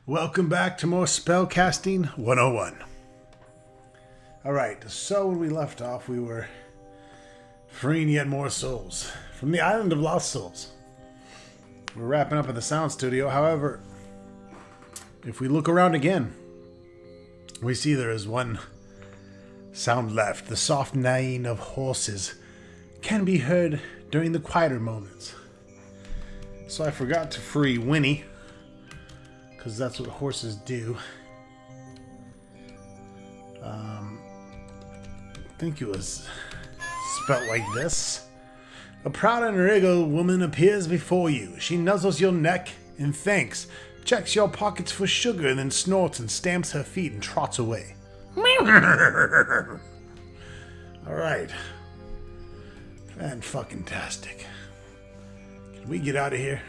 Welcome back to more Spellcasting 101. Alright, so when we left off, we were freeing yet more souls from the island of lost souls. We're wrapping up at the sound studio. However, if we look around again, we see there is one sound left. The soft neighing of horses can be heard during the quieter moments. So I forgot to free Winnie, because that's what horses do. I think it was spelt like this. A proud and regal woman appears before you. She nuzzles your neck in thanks, checks your pockets for sugar, and then snorts and stamps her feet and trots away. Alright. Fan-fucking-tastic. Can we get out of here?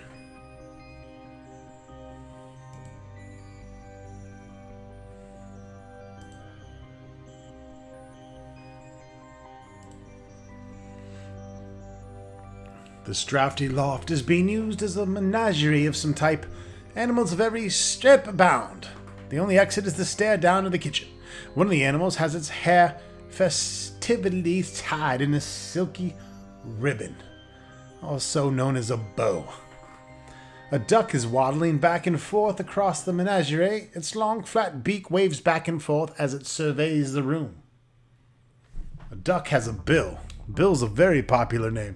This drafty loft is being used as a menagerie of some type. Animals of every strip abound. The only exit is the stair down to the kitchen. One of the animals has its hair festively tied in a silky ribbon, also known as a bow. A duck is waddling back and forth across the menagerie. Its long, flat beak waves back and forth as it surveys the room. A duck has a bill. Bill's a very popular name.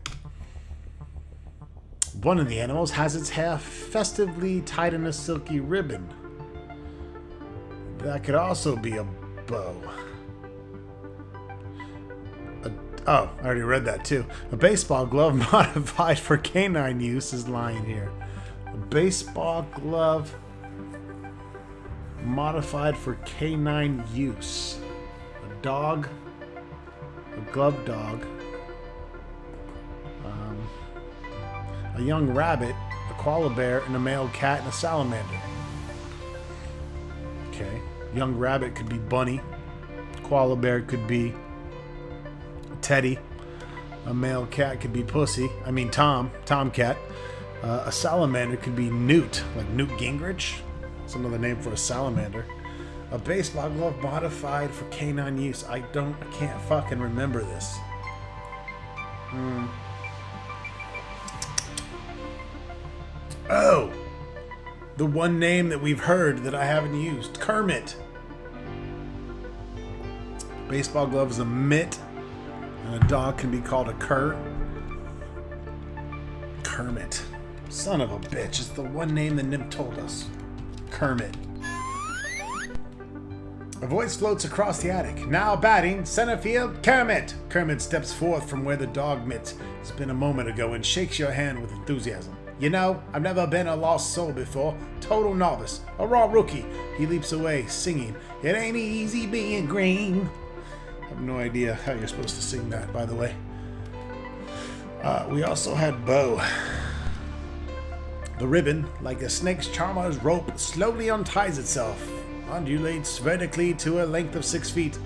One of the animals has its hair festively tied in a silky ribbon. That could also be a bow. I already read that too. A baseball glove modified for canine use is lying here. A baseball glove modified for canine use. A dog. A glove dog. A young rabbit, a koala bear, and a male cat and a salamander. Okay. Young rabbit could be Bunny. Koala bear could be Teddy. A male cat could be Tomcat. A salamander could be Newt, like Newt Gingrich. That's another name for a salamander. A baseball glove modified for canine use. I can't fucking remember this. Oh! The one name that we've heard that I haven't used. Kermit. Baseball glove is a mitt. And a dog can be called a cur. Kermit. Son of a bitch. It's the one name the nymph told us. Kermit. A voice floats across the attic. Now batting, center field, Kermit. Kermit steps forth from where the dog mitt has been a moment ago and shakes your hand with enthusiasm. You know, I've never been a lost soul before. Total novice. A raw rookie. He leaps away, singing, "It ain't easy being green." I have no idea how you're supposed to sing that, by the way. We also had Bo. The ribbon, like a snake's charmer's rope, slowly unties itself, undulates vertically to a length of 6 feet,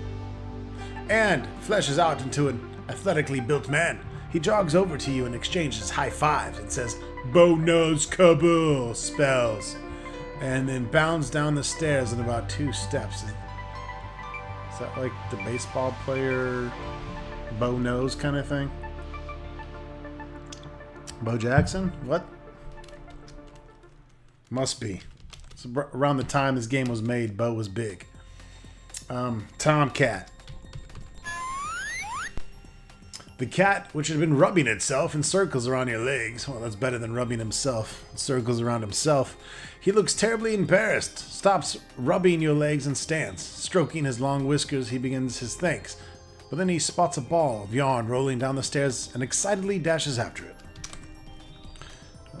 and fleshes out into an athletically built man. He jogs over to you and exchanges high fives and says, "Bo knows Kabul" spells, and then bounds down the stairs in about 2 steps. Is that like the baseball player Bo knows kind of thing? Bo Jackson? What? Must be. So around the time this game was made, Bo was big. Tomcat. The cat, which had been rubbing itself in circles around your legs. Well, that's better than rubbing himself in circles around himself. He looks terribly embarrassed, stops rubbing your legs and stands. Stroking his long whiskers, he begins his thanks. But then he spots a ball of yarn rolling down the stairs and excitedly dashes after it.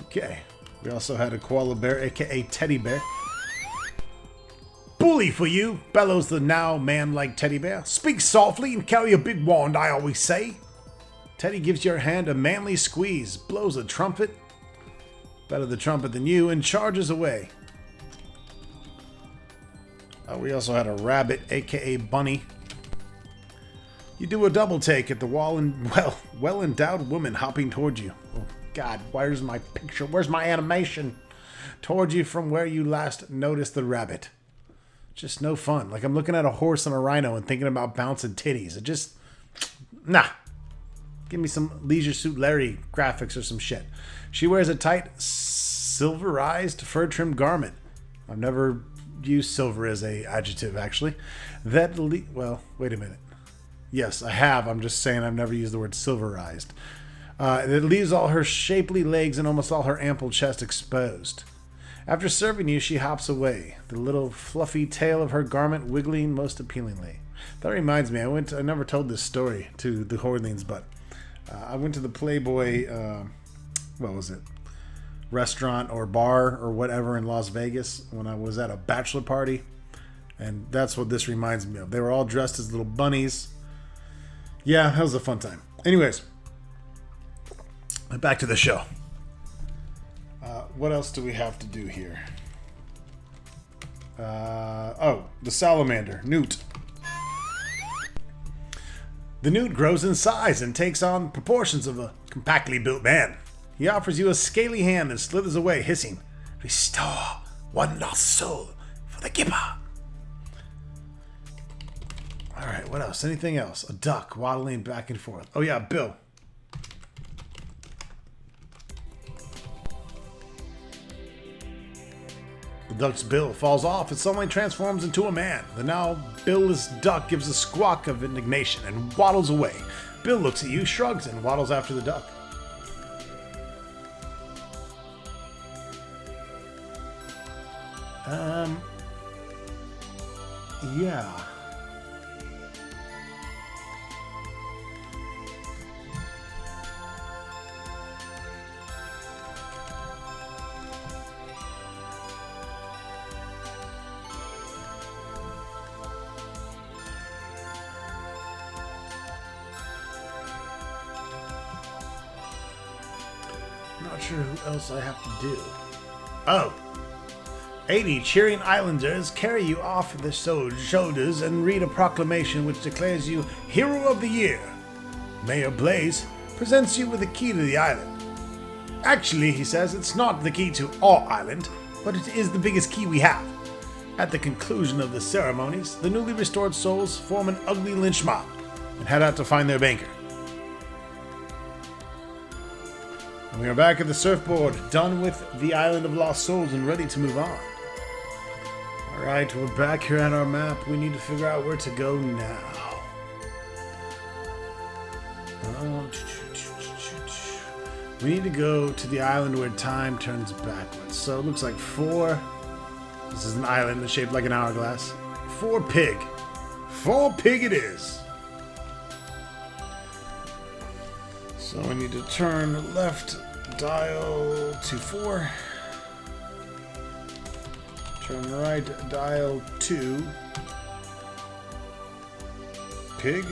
Okay. We also had a koala bear, aka Teddy Bear. "Bully for you," bellows the now man-like teddy bear. "Speak softly and carry a big wand, I always say." Teddy gives your hand a manly squeeze, blows a trumpet, better the trumpet than you, and charges away. We also had a rabbit, aka Bunny. You do a double take at the wall and, well-endowed woman hopping towards you. Oh God, where's my picture? Where's my animation? toward you from where you last noticed the rabbit. Just no fun. Like I'm looking at a horse and a rhino and thinking about bouncing titties. It just... Nah. Give me some Leisure Suit Larry graphics or some shit. She wears a tight, silverized, fur-trimmed garment. I've never used silver as a adjective, actually. Well, wait a minute. Yes, I have. I'm just saying I've never used the word silverized. That leaves all her shapely legs and almost all her ample chest exposed. After serving you, she hops away, the little fluffy tail of her garment wiggling most appealingly. That reminds me, I never told this story to the Hordlings, but I went to the Playboy, what was it, restaurant or bar or whatever in Las Vegas when I was at a bachelor party, and that's what this reminds me of. They were all dressed as little bunnies. Yeah, that was a fun time. Anyways, back to the show. What else do we have to do here? The salamander, Newt. The Newt grows in size and takes on proportions of a compactly built man. He offers you a scaly hand and slithers away, hissing, "Restore one lost soul for the Gipper." Alright, what else? Anything else? A duck waddling back and forth. Oh yeah, Bill. The duck's bill falls off and suddenly transforms into a man. The now billless duck gives a squawk of indignation and waddles away. Bill looks at you, shrugs, and waddles after the duck. Yeah. Not sure who else I have to do. Oh! 80 cheering islanders carry you off their shoulders and read a proclamation which declares you Hero of the Year. Mayor Blaze presents you with the key to the island. Actually, he says, it's not the key to our island, but it is the biggest key we have. At the conclusion of the ceremonies, the newly restored souls form an ugly lynch mob and head out to find their banker. And we are back at the surfboard, done with the Island of Lost Souls and ready to move on. Alright, we're back here at our map. We need to figure out where to go now. We need to go to the island where time turns backwards. So it looks like 4. This is an island that's shaped like an hourglass. 4 pig. 4 pig it is. So we need to turn left dial to 4. Turn right dial to pig.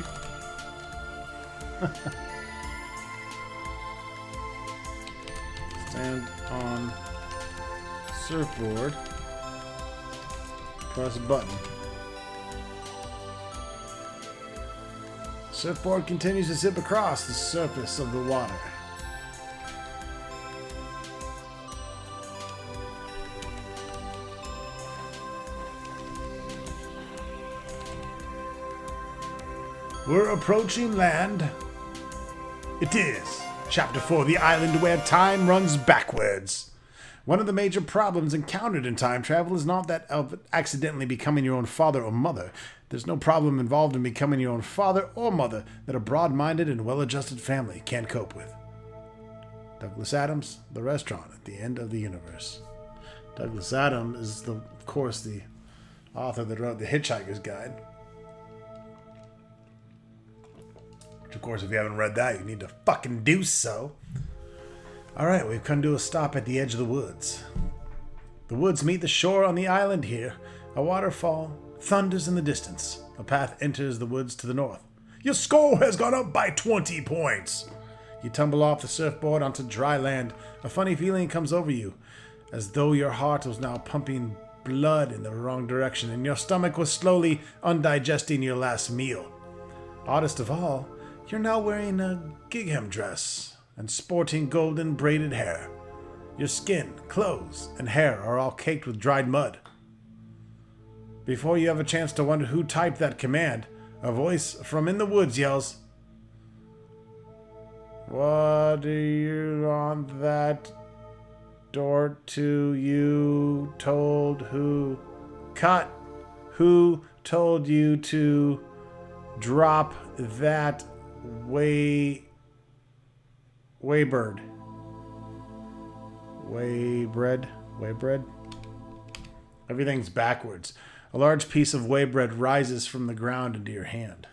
Stand on surfboard. Press a button. Surfboard continues to zip across the surface of the water. We're approaching land. It is. Chapter 4, the island where time runs backwards. One of the major problems encountered in time travel is not that of accidentally becoming your own father or mother. There's no problem involved in becoming your own father or mother that a broad-minded and well-adjusted family can't cope with. Douglas Adams, The Restaurant at the End of the Universe. Douglas Adams is, of course, the author that wrote The Hitchhiker's Guide. Which, of course, if you haven't read that, you need to fucking do so. Alright, we've come to a stop at the edge of the woods. The woods meet the shore on the island here. A waterfall thunders in the distance. A path enters the woods to the north. Your score has gone up by 20 points. You tumble off the surfboard onto dry land. A funny feeling comes over you, as though your heart was now pumping blood in the wrong direction and your stomach was slowly undigesting your last meal. Oddest of all, you're now wearing a gingham dress and sporting golden braided hair. Your skin, clothes, and hair are all caked with dried mud. Before you have a chance to wonder who typed that command, a voice from in the woods yells, "What do you want that door to? You told who? Cut! Who told you to drop that waybird? Waybread? Everything's backwards. A large piece of waybread rises from the ground into your hand.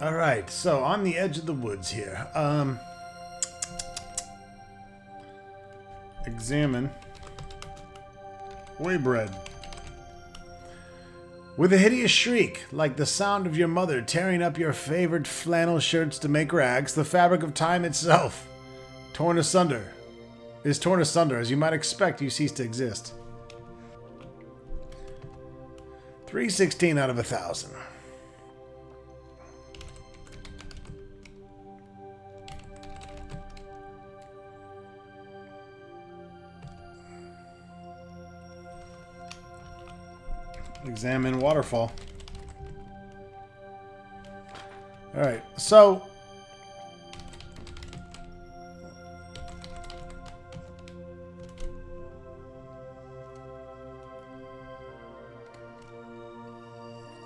Alright, so on the edge of the woods here. Examine waybread. With a hideous shriek, like the sound of your mother tearing up your favorite flannel shirts to make rags, the fabric of time itself is torn asunder. As you might expect, you cease to exist. 316 out of 1,000. Examine waterfall. Alright, so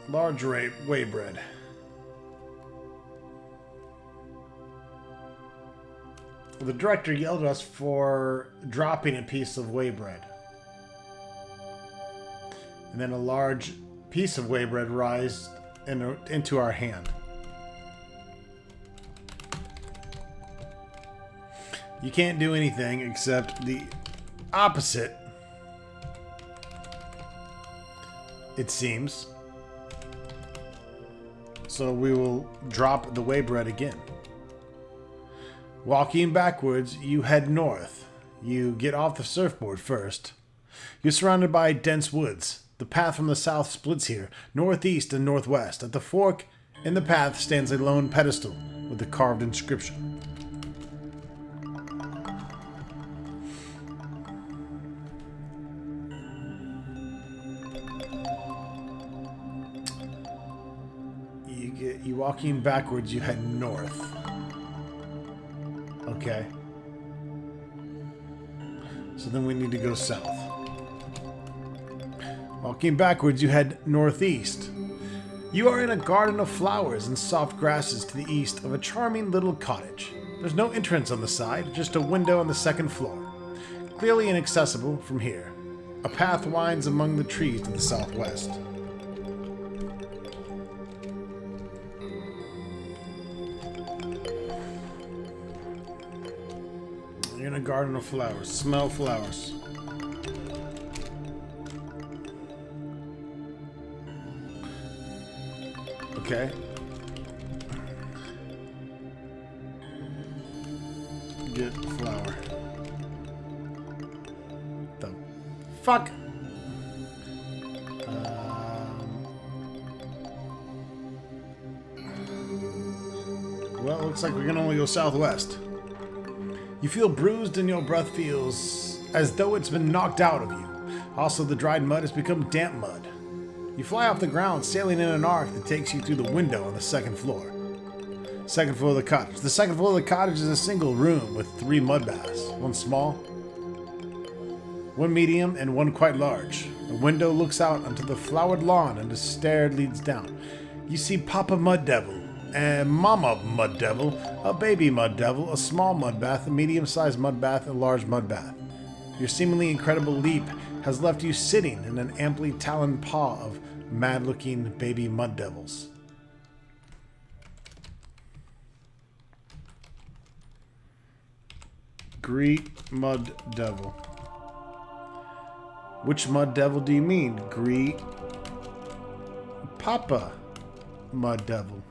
large waybread. The director yelled at us for dropping a piece of waybread. And then a large piece of waybread rised into our hand. You can't do anything except the opposite, it seems. So we will drop the waybread again. Walking backwards, you head north. You get off the surfboard first. You're surrounded by dense woods. The path from the south splits here, northeast and northwest. At the fork in the path stands a lone pedestal with a carved inscription. You walking backwards, you head north. Okay. So then we need to go south. Walking backwards, you head northeast. You are in a garden of flowers and soft grasses to the east of a charming little cottage. There's no entrance on the side, just a window on the second floor. Clearly inaccessible from here. A path winds among the trees to the southwest. You're in a garden of flowers. Smell flowers. Okay. Get flower. The fuck? Well, it looks like we can only go southwest. You feel bruised and your breath feels as though it's been knocked out of you. Also, the dried mud has become damp mud. You fly off the ground, sailing in an arc that takes you through the window on the second floor. Second floor of the cottage. The second floor of the cottage is a single room with 3 mud baths. One small, one medium, and one quite large. The window looks out onto the flowered lawn and a stair leads down. You see Papa Mud Devil, and Mama Mud Devil, a baby Mud Devil, a small mud bath, a medium-sized mud bath, and a large mud bath. Your seemingly incredible leap has left you sitting in an amply taloned paw of mad-looking baby mud devils. Greet Mud Devil. Which Mud Devil do you mean? Greet Papa Mud Devil.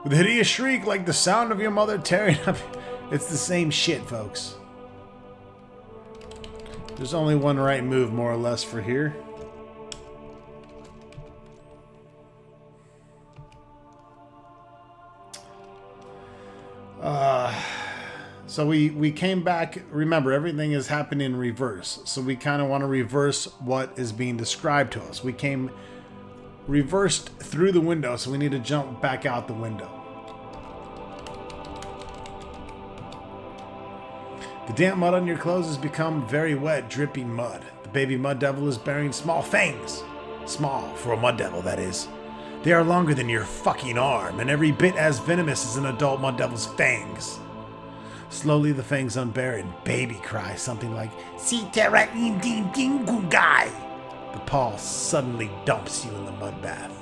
With a hideous shriek like the sound of your mother tearing up... It's the same shit, folks. There's only one right move, more or less, for here. So we came back. Remember, everything is happening in reverse. So we kind of want to reverse what is being described to us. We came reversed through the window, so we need to jump back out the window. The damp mud on your clothes has become very wet, dripping mud. The baby mud devil is bearing small fangs. Small, for a mud devil, that is. They are longer than your fucking arm, and every bit as venomous as an adult mud devil's fangs. Slowly the fangs unbury and baby cries something like, "Sitera indin dingungai." The paw suddenly dumps you in the mud bath.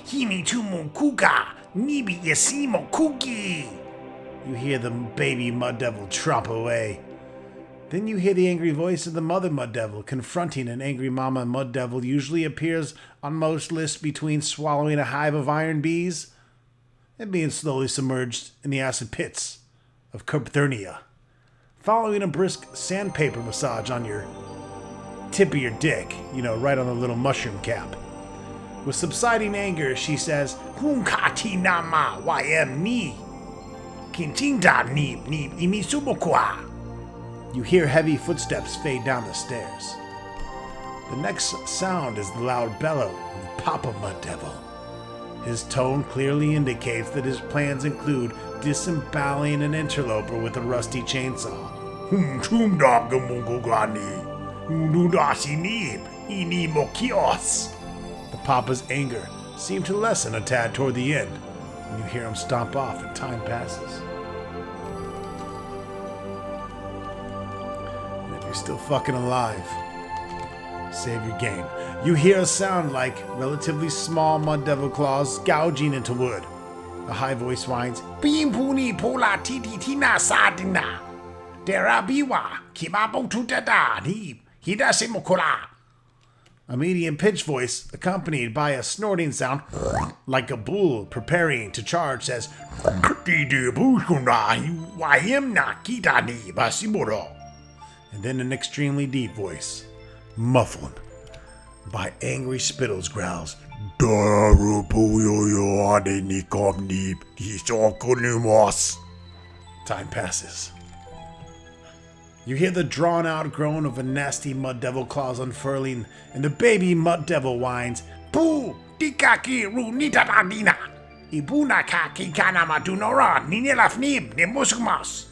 "Himi tumun kuga, nibi yasimo kuki." You hear the baby mud devil tromp away. Then you hear the angry voice of the mother mud devil confronting an angry mama mud devil. Usually appears on most lists between swallowing a hive of iron bees and being slowly submerged in the acid pits of Copernia, following a brisk sandpaper massage on your tip of your dick, right on the little mushroom cap. With subsiding anger, she says, "Hunkati nama ym ni. Kintinda ni imisumokwa." You hear heavy footsteps fade down the stairs. The next sound is the loud bellow of Papa Mud Devil. His tone clearly indicates that his plans include disemboweling an interloper with a rusty chainsaw. The Papa's anger seemed to lessen a tad toward the end, and you hear him stomp off and time passes. And if you're still fucking alive, save your game. You hear a sound like relatively small mud devil claws gouging into wood. A high voice whines, "Pimpuni pola titi tina sadina. Derabiwa kimabo tutata ni hidasimokola." A medium pitched voice, accompanied by a snorting sound like a bull preparing to charge, says, and then an extremely deep voice, muffled by angry spittles, growls, Time passes. You hear the drawn-out groan of a nasty mud devil claws unfurling, and the baby mud devil whines, "Poo, dikaki ru nitadina, ibuna kaki kana madunora ninelafnib nemusukmas."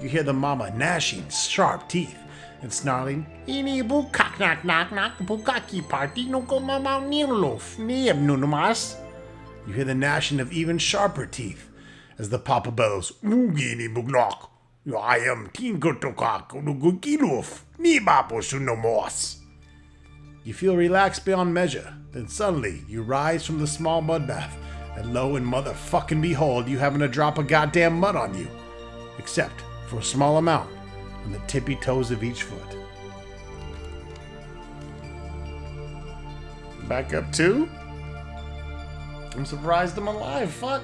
You hear the mama gnashing sharp teeth and snarling, "Ini bukak nak nak nak bukaki party no komama nilof nieb nunumas." You hear the gnashing of even sharper teeth as the papa bellows, "Ugini bugnok. I am Tingotokak Unugukilof, Nibapo Sunomos." You feel relaxed beyond measure. Then suddenly you rise from the small mud bath, and lo and motherfucking behold, you having a drop of goddamn mud on you. Except for a small amount on the tippy toes of each foot. Back up too? I'm surprised I'm alive, fuck.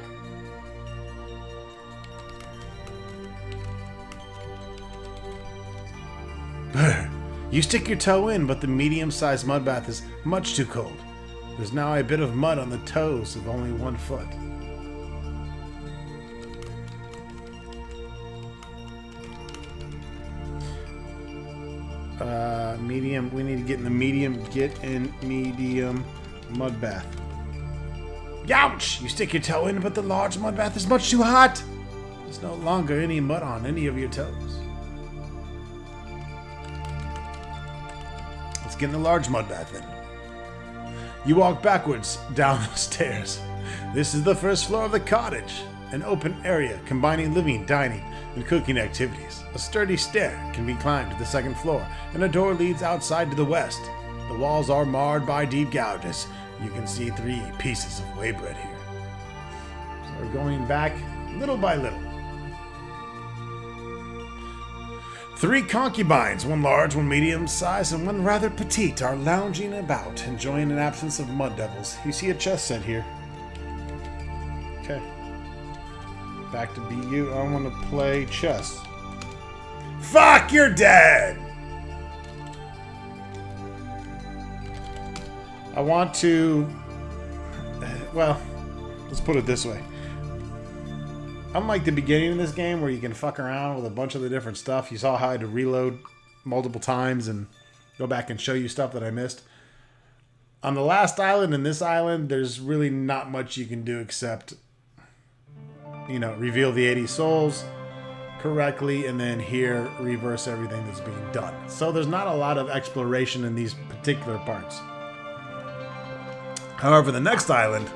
You stick your toe in, but the medium-sized mud bath is much too cold. There's now a bit of mud on the toes of only 1 foot. Medium. We need to get in the medium. Get in medium mud bath. Youch! You stick your toe in, but the large mud bath is much too hot. There's no longer any mud on any of your toes. Let's get in the large mud bath then. You walk backwards down the stairs. This is the first floor of the cottage, an open area combining living, dining, and cooking activities. A sturdy stair can be climbed to the second floor, and a door leads outside to the west. The walls are marred by deep gouges. You can see 3 pieces of whey bread here. So we're going back little by little. 3 concubines, 1 large, 1 medium-sized, and 1 rather petite, are lounging about, enjoying an absence of mud devils. You see a chess set here. Okay. Back to BU. I want to play chess. Fuck, you're dead! I want to... Well, let's put it this way. Unlike the beginning of this game where you can fuck around with a bunch of the different stuff, you saw how I had to reload multiple times and go back and show you stuff that I missed. On the last island and this island, there's really not much you can do except, you know, reveal the 80 souls correctly and then here reverse everything that's being done. So there's not a lot of exploration in these particular parts. However, the next island,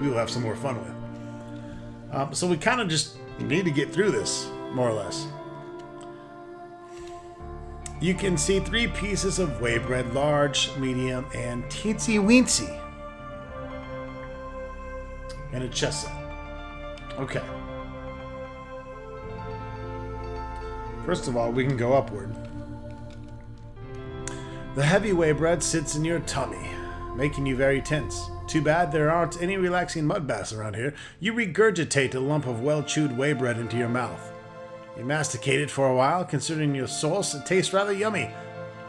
we will have some more fun with. So we kind of just need to get through this, more or less. You can see 3 pieces of whey bread, large, medium, and teensy weensy. And a chest set. Okay. First of all, we can go upward. The heavy whey bread sits in your tummy, making you very tense. Too bad there aren't any relaxing mud baths around here. You regurgitate a lump of well-chewed whey bread into your mouth. You masticate it for a while, considering your sauce, it tastes rather yummy.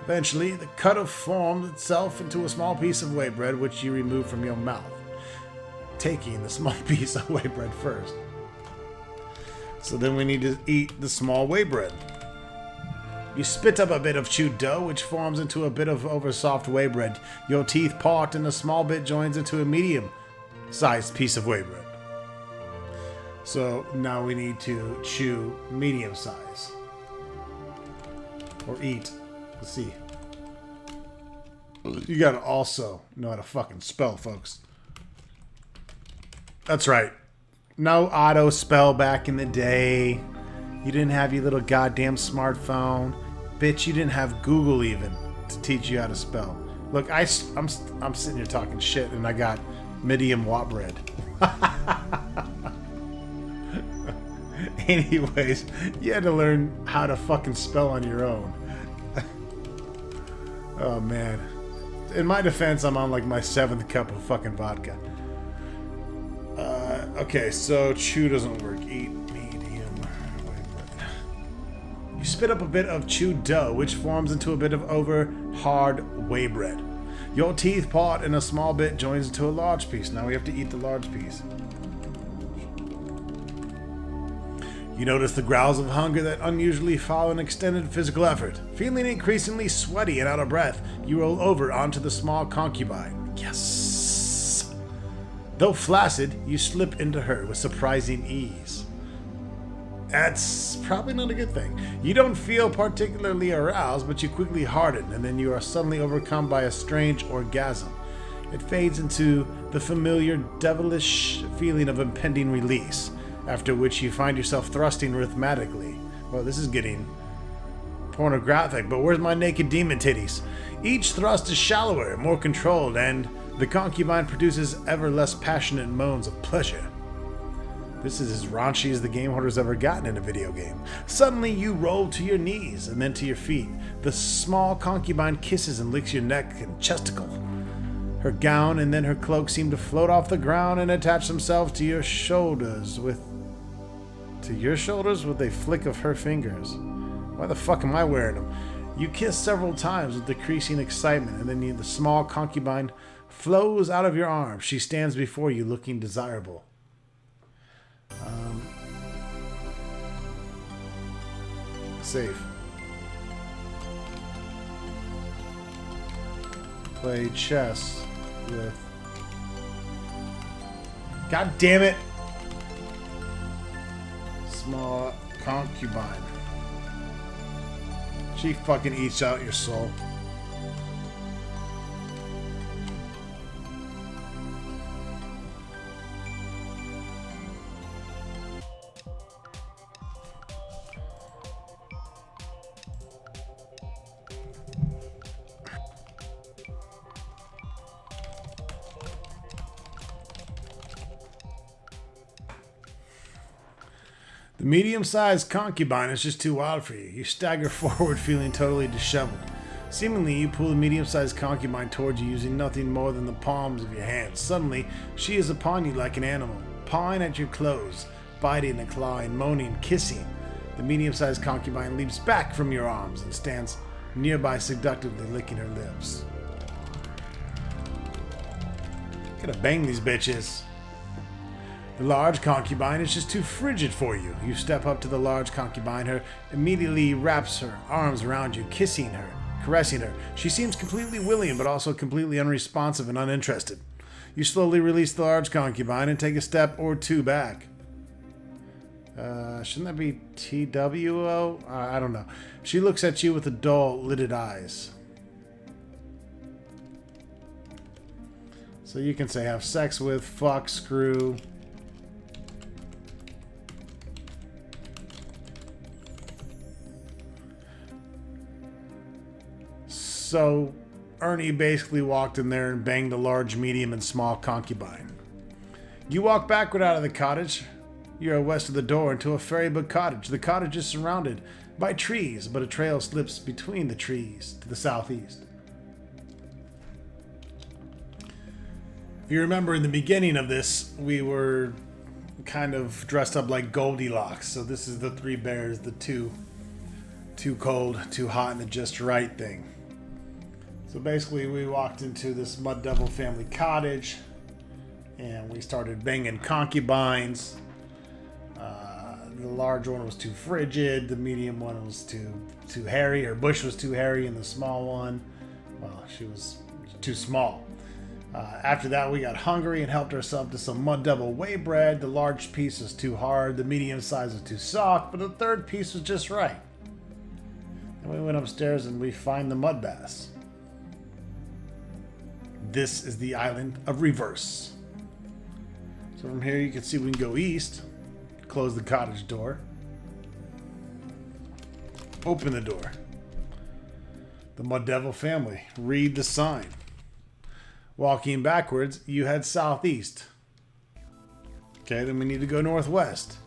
Eventually, the cutter forms itself into a small piece of whey bread, which you remove from your mouth, taking the small piece of whey bread first. So then we need to eat the small whey bread. You spit up a bit of chewed dough, which forms into a bit of oversoft whey bread. Your teeth part and a small bit joins into a medium-sized piece of whey bread. So now we need to chew medium size. Or eat. Let's see. You gotta also know how to fucking spell, folks. That's right. No auto spell back in the day. You didn't have your little goddamn smartphone. Bitch, you didn't have Google even to teach you how to spell. Look, I'm sitting here talking shit and I got medium wheat bread. Anyways, you had to learn how to fucking spell on your own. Oh man. In my defense, I'm on like my 7th cup of fucking vodka. Okay, so chew doesn't work. Eat medium whey bread. You spit up a bit of chewed dough, which forms into a bit of over hard whey bread. Your teeth part and a small bit joins into a large piece. Now we have to eat the large piece. You notice the growls of hunger that unusually follow an extended physical effort. Feeling increasingly sweaty and out of breath, you roll over onto the small concubine. Yes! Though flaccid, you slip into her with surprising ease. That's probably not a good thing. You don't feel particularly aroused, but you quickly harden, and then you are suddenly overcome by a strange orgasm. It fades into the familiar devilish feeling of impending release, after which you find yourself thrusting rhythmically. Well, this is getting pornographic, but where's my naked demon titties? Each thrust is shallower, more controlled, and the concubine produces ever less passionate moans of pleasure. This is as raunchy as the game hoarder's ever gotten in a video game. Suddenly you roll to your knees and then to your feet. The small concubine kisses and licks your neck and chesticle. Her gown and then her cloak seem to float off the ground and attach themselves to your shoulders with a flick of her fingers. Why the fuck am I wearing them? You kiss several times with decreasing excitement, and then the small concubine flows out of your arms. She stands before you looking desirable. Save. Play chess with... God damn it! Small concubine. She fucking eats out your soul. The medium-sized concubine is just too wild for you. You stagger forward feeling totally disheveled. Seemingly, you pull the medium-sized concubine towards you using nothing more than the palms of your hands. Suddenly, she is upon you like an animal, pawing at your clothes, biting and clawing, moaning, kissing. The medium-sized concubine leaps back from your arms and stands nearby seductively licking her lips. Gotta bang these bitches. The large concubine is just too frigid for you. You step up to the large concubine. Her immediately wraps her arms around you, kissing her, caressing her. She seems completely willing, but also completely unresponsive and uninterested. You slowly release the large concubine and take a step or two back. Shouldn't that be TWO? I don't know. She looks at you with the dull, lidded eyes. So you can say have sex with, fuck, screw. So Ernie basically walked in there and banged a large, medium, and small concubine. You walk backward out of the cottage. You are west of the door into a fairybook cottage. The cottage is surrounded by trees, but a trail slips between the trees to the southeast. If you remember in the beginning of this, we were kind of dressed up like Goldilocks. So this is the three bears, the too cold, too hot, and the just right thing. So basically we walked into this Mud Devil family cottage and we started banging concubines. The large one was too frigid, the medium one was too hairy, her bush was too hairy, and the small one, well, she was too small. After that, we got hungry and helped ourselves to some Mud Devil whey bread. The large piece was too hard, the medium size was too soft, but the third piece was just right. And we went upstairs and we find the mud baths. This is the island of Reverse. So from here you can see we can go east, close the cottage door, open the door. The Mud Devil family, read the sign. Walking backwards, you head southeast. Okay, then we need to go northwest.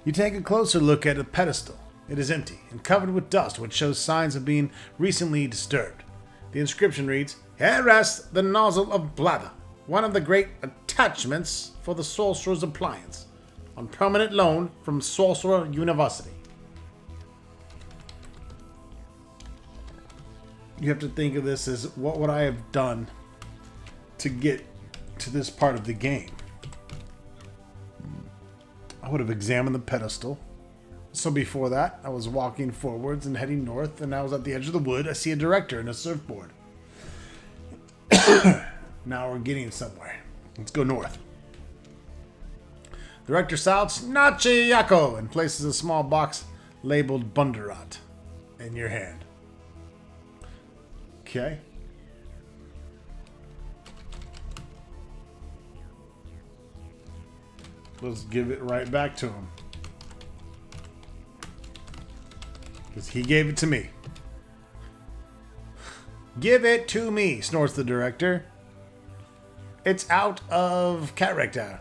You take a closer look at a pedestal. It is empty and covered with dust, which shows signs of being recently disturbed. The inscription reads, "Here rests the nozzle of bladder, one of the great attachments for the Sorcerer's appliance, on permanent loan from Sorcerer University." You have to think of this as, what would I have done to get to this part of the game? I would have examined the pedestal. So before that, I was walking forwards and heading north, and I was at the edge of the wood. I see a director and a surfboard. Now we're getting somewhere. Let's go north. The director shouts, "Nachi Yako," and places a small box labeled Bunderat in your hand. Okay. Let's give it right back to him. Because he gave it to me. "Give it to me," snorts the director. "It's out of character."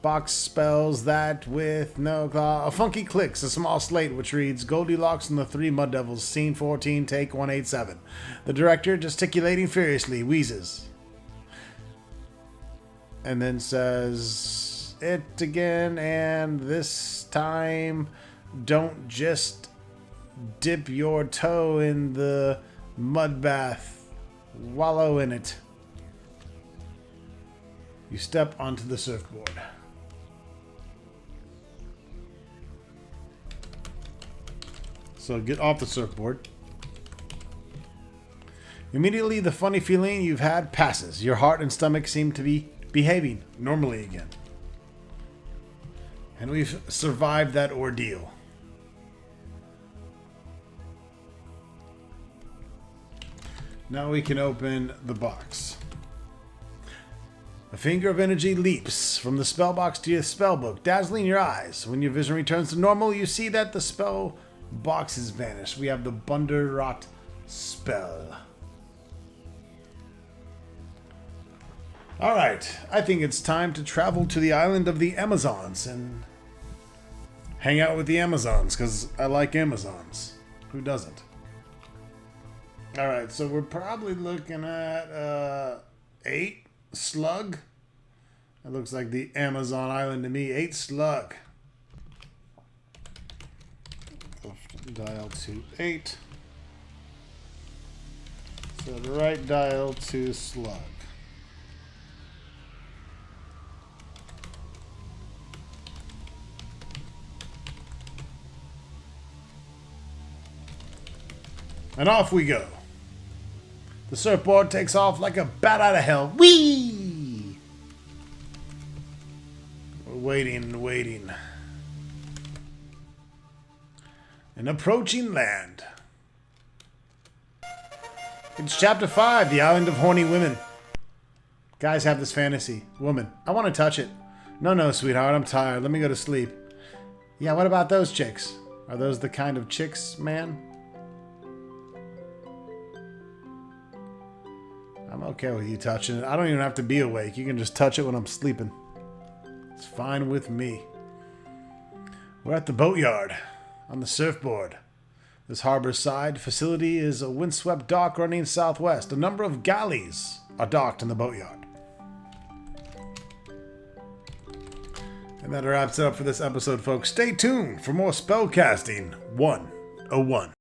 Box spells that with no claw. A funky clicks, a small slate which reads, "Goldilocks and the Three Mud Devils, Scene 14, Take 187. The director, gesticulating furiously, wheezes. And then says it again, and this time, don't just dip your toe in the mud bath. Wallow in it. You step onto the surfboard. So get off the surfboard. Immediately, the funny feeling you've had passes. Your heart and stomach seem to be behaving normally again. And we've survived that ordeal. Now we can open the box. A finger of energy leaps from the spell box to your spell book, dazzling your eyes. When your vision returns to normal, you see that the spell box has vanished. We have the Bunderat spell. Alright, I think it's time to travel to the island of the Amazons and hang out with the Amazons, because I like Amazons. Who doesn't? Alright, so we're probably looking at 8 slug. That looks like the Amazon island to me. 8 slug. Dial to 8. So the right dial to slug. And off we go. The surfboard takes off like a bat out of hell. Whee! We're waiting and waiting. And approaching land. It's chapter 5, the island of horny women. Guys have this fantasy. Woman, I want to touch it. No, sweetheart, I'm tired. Let me go to sleep. Yeah, what about those chicks? Are those the kind of chicks, man? I'm okay with you touching it. I don't even have to be awake. You can just touch it when I'm sleeping. It's fine with me. We're at the boatyard on the surfboard. This harborside facility is a windswept dock running southwest. A number of galleys are docked in the boatyard. And that wraps it up for this episode, folks. Stay tuned for more Spellcasting 101.